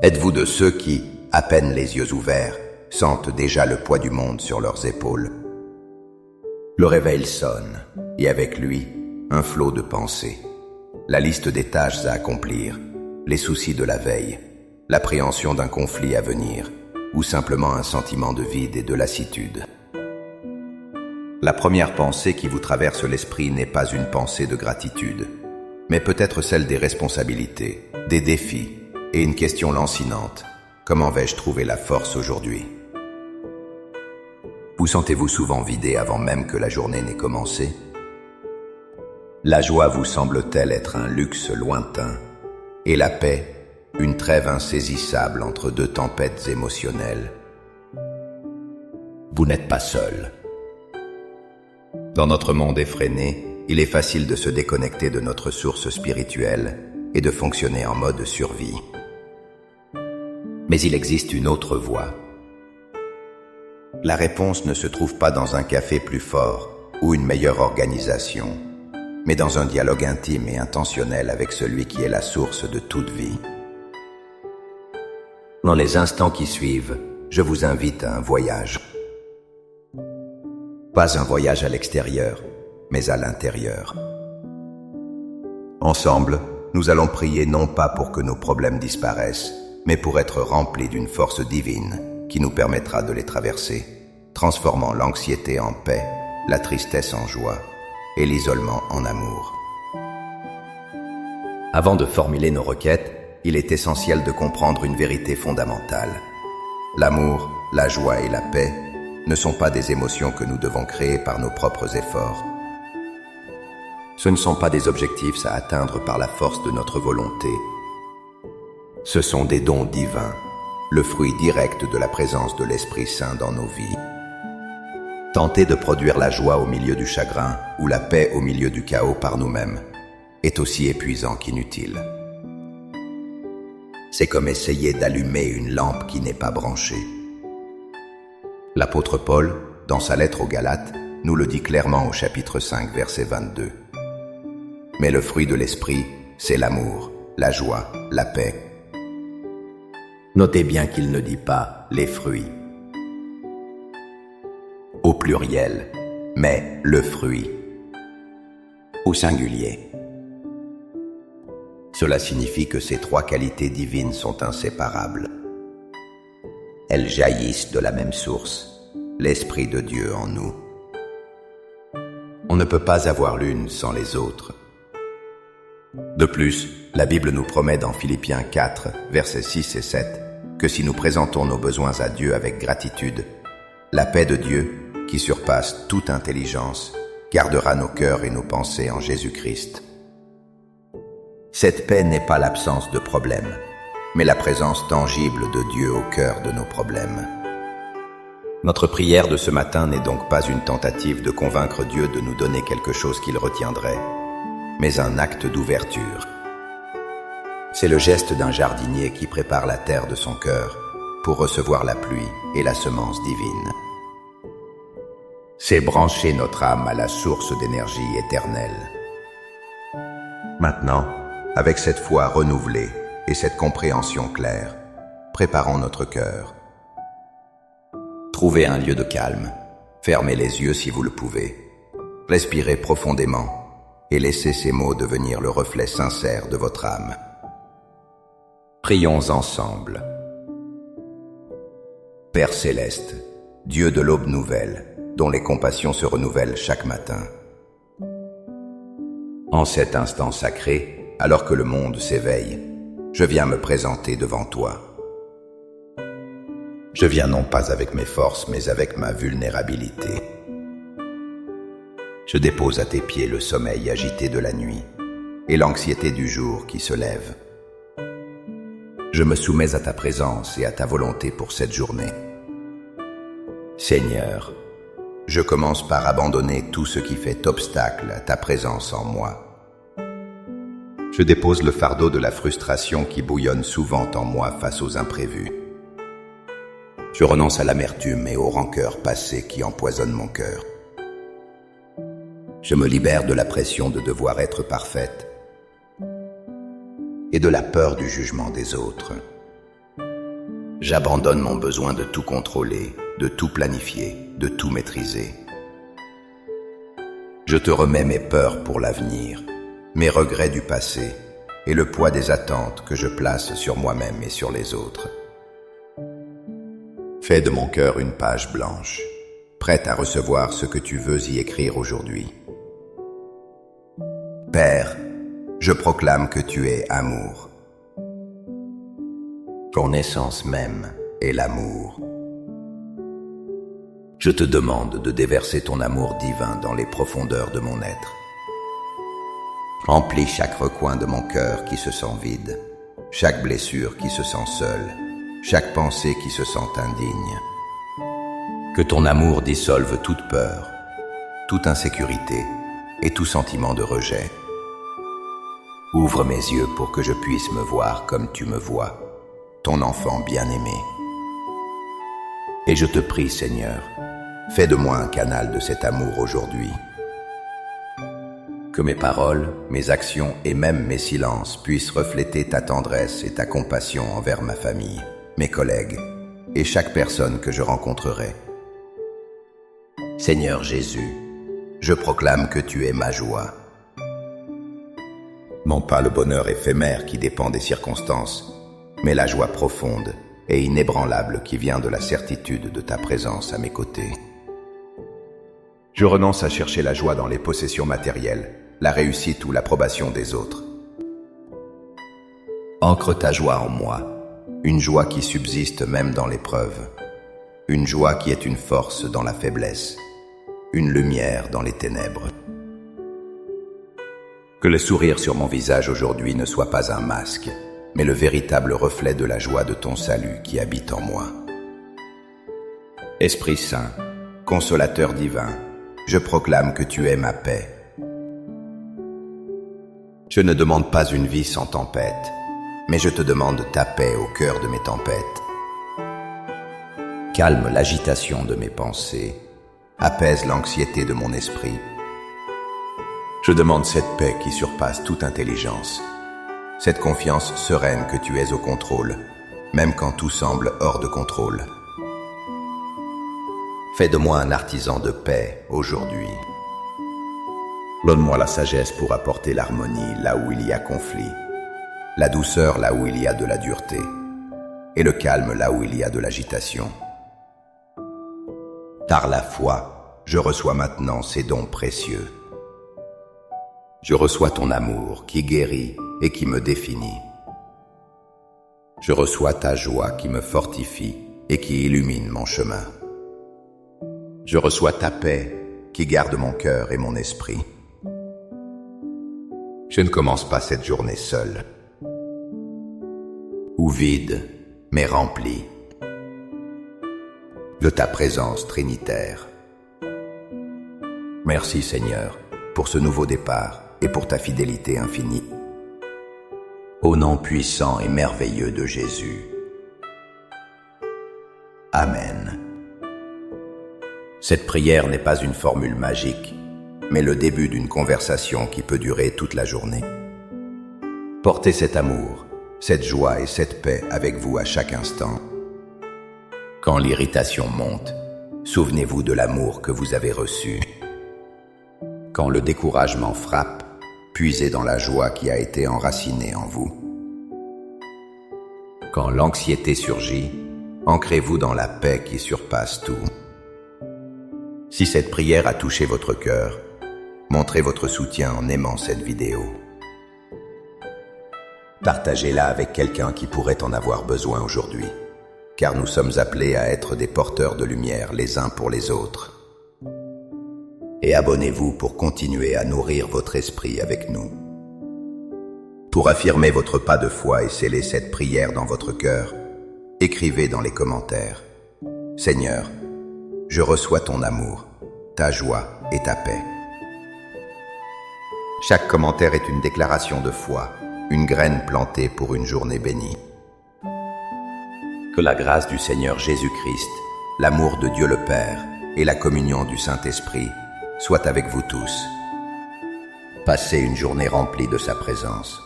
Êtes-vous de ceux qui, à peine les yeux ouverts, sentent déjà le poids du monde sur leurs épaules? Le réveil sonne, et avec lui, un flot de pensées. La liste des tâches à accomplir, les soucis de la veille, l'appréhension d'un conflit à venir, ou simplement un sentiment de vide et de lassitude. La première pensée qui vous traverse l'esprit n'est pas une pensée de gratitude, mais peut-être celle des responsabilités, des défis, et une question lancinante. Comment vais-je trouver la force aujourd'hui? Vous sentez-vous souvent vidé avant même que la journée n'ait commencé? La joie vous semble-t-elle être un luxe lointain, et la paix, une trêve insaisissable entre deux tempêtes émotionnelles? Vous n'êtes pas seul. Dans notre monde effréné, il est facile de se déconnecter de notre source spirituelle et de fonctionner en mode survie. Mais il existe une autre voie. La réponse ne se trouve pas dans un café plus fort ou une meilleure organisation, mais dans un dialogue intime et intentionnel avec celui qui est la source de toute vie. Dans les instants qui suivent, je vous invite à un voyage. Pas un voyage à l'extérieur, mais à l'intérieur. Ensemble, nous allons prier non pas pour que nos problèmes disparaissent, mais pour être remplis d'une force divine qui nous permettra de les traverser, transformant l'anxiété en paix, la tristesse en joie et l'isolement en amour. Avant de formuler nos requêtes, il est essentiel de comprendre une vérité fondamentale. L'amour, la joie et la paix ne sont pas des émotions que nous devons créer par nos propres efforts. Ce ne sont pas des objectifs à atteindre par la force de notre volonté. Ce sont des dons divins, le fruit direct de la présence de l'Esprit Saint dans nos vies. Tenter de produire la joie au milieu du chagrin ou la paix au milieu du chaos par nous-mêmes est aussi épuisant qu'inutile. C'est comme essayer d'allumer une lampe qui n'est pas branchée. L'apôtre Paul, dans sa lettre aux Galates, nous le dit clairement au chapitre 5, verset 22. Mais le fruit de l'esprit, c'est l'amour, la joie, la paix. Notez bien qu'il ne dit pas les fruits au pluriel, mais le fruit au singulier. Cela signifie que ces trois qualités divines sont inséparables. Elles jaillissent de la même source, l'Esprit de Dieu en nous. On ne peut pas avoir l'une sans les autres. De plus, la Bible nous promet dans Philippiens 4, versets 6 et 7, que si nous présentons nos besoins à Dieu avec gratitude, la paix de Dieu, qui surpasse toute intelligence, gardera nos cœurs et nos pensées en Jésus-Christ. Cette paix n'est pas l'absence de problèmes, mais la présence tangible de Dieu au cœur de nos problèmes. Notre prière de ce matin n'est donc pas une tentative de convaincre Dieu de nous donner quelque chose qu'il retiendrait, mais un acte d'ouverture. C'est le geste d'un jardinier qui prépare la terre de son cœur pour recevoir la pluie et la semence divine. C'est brancher notre âme à la source d'énergie éternelle. Maintenant, avec cette foi renouvelée et cette compréhension claire, préparons notre cœur. Trouvez un lieu de calme, fermez les yeux si vous le pouvez, respirez profondément et laissez ces mots devenir le reflet sincère de votre âme. Prions ensemble. Père céleste, Dieu de l'aube nouvelle, dont les compassions se renouvellent chaque matin. En cet instant sacré, alors que le monde s'éveille, je viens me présenter devant toi. Je viens non pas avec mes forces, mais avec ma vulnérabilité. Je dépose à tes pieds le sommeil agité de la nuit et l'anxiété du jour qui se lève. Je me soumets à ta présence et à ta volonté pour cette journée. Seigneur, je commence par abandonner tout ce qui fait obstacle à ta présence en moi. Je dépose le fardeau de la frustration qui bouillonne souvent en moi face aux imprévus. Je renonce à l'amertume et aux rancœurs passées qui empoisonnent mon cœur. Je me libère de la pression de devoir être parfaite et de la peur du jugement des autres. J'abandonne mon besoin de tout contrôler, de tout planifier, de tout maîtriser. Je te remets mes peurs pour l'avenir, mes regrets du passé et le poids des attentes que je place sur moi-même et sur les autres. Fais de mon cœur une page blanche, prête à recevoir ce que tu veux y écrire aujourd'hui. Père, je proclame que tu es amour. Ton essence même est l'amour. Je te demande de déverser ton amour divin dans les profondeurs de mon être. Remplis chaque recoin de mon cœur qui se sent vide, chaque blessure qui se sent seule, chaque pensée qui se sent indigne. Que ton amour dissolve toute peur, toute insécurité et tout sentiment de rejet. Ouvre mes yeux pour que je puisse me voir comme tu me vois, ton enfant bien-aimé. Et je te prie, Seigneur, fais de moi un canal de cet amour aujourd'hui. Que mes paroles, mes actions et même mes silences puissent refléter ta tendresse et ta compassion envers ma famille, mes collègues et chaque personne que je rencontrerai. Seigneur Jésus, je proclame que tu es ma joie. Non pas le bonheur éphémère qui dépend des circonstances, mais la joie profonde et inébranlable qui vient de la certitude de ta présence à mes côtés. Je renonce à chercher la joie dans les possessions matérielles, la réussite ou l'approbation des autres. Ancre ta joie en moi, une joie qui subsiste même dans l'épreuve, une joie qui est une force dans la faiblesse, une lumière dans les ténèbres. Que le sourire sur mon visage aujourd'hui ne soit pas un masque, mais le véritable reflet de la joie de ton salut qui habite en moi. Esprit Saint, consolateur divin, je proclame que tu es ma paix. Je ne demande pas une vie sans tempête, mais je te demande ta paix au cœur de mes tempêtes. Calme l'agitation de mes pensées, apaise l'anxiété de mon esprit. Je demande cette paix qui surpasse toute intelligence, cette confiance sereine que tu es au contrôle, même quand tout semble hors de contrôle. Fais de moi un artisan de paix aujourd'hui. Donne-moi la sagesse pour apporter l'harmonie là où il y a conflit, la douceur là où il y a de la dureté, et le calme là où il y a de l'agitation. Par la foi, je reçois maintenant ces dons précieux. Je reçois ton amour qui guérit et qui me définit. Je reçois ta joie qui me fortifie et qui illumine mon chemin. Je reçois ta paix qui garde mon cœur et mon esprit. Je ne commence pas cette journée seule, ou vide, mais rempli de ta présence trinitaire. Merci Seigneur pour ce nouveau départ et pour ta fidélité infinie. Au nom puissant et merveilleux de Jésus. Amen. Cette prière n'est pas une formule magique, mais le début d'une conversation qui peut durer toute la journée. Portez cet amour, cette joie et cette paix avec vous à chaque instant. Quand l'irritation monte, souvenez-vous de l'amour que vous avez reçu. Quand le découragement frappe, puisez dans la joie qui a été enracinée en vous. Quand l'anxiété surgit, ancrez-vous dans la paix qui surpasse tout. Si cette prière a touché votre cœur, montrez votre soutien en aimant cette vidéo. Partagez-la avec quelqu'un qui pourrait en avoir besoin aujourd'hui, car nous sommes appelés à être des porteurs de lumière les uns pour les autres. Et abonnez-vous pour continuer à nourrir votre esprit avec nous. Pour affirmer votre pas de foi et sceller cette prière dans votre cœur, écrivez dans les commentaires « Seigneur, je reçois ton amour, ta joie et ta paix. » Chaque commentaire est une déclaration de foi, une graine plantée pour une journée bénie. Que la grâce du Seigneur Jésus-Christ, l'amour de Dieu le Père et la communion du Saint-Esprit soient avec vous tous. Passez une journée remplie de sa présence.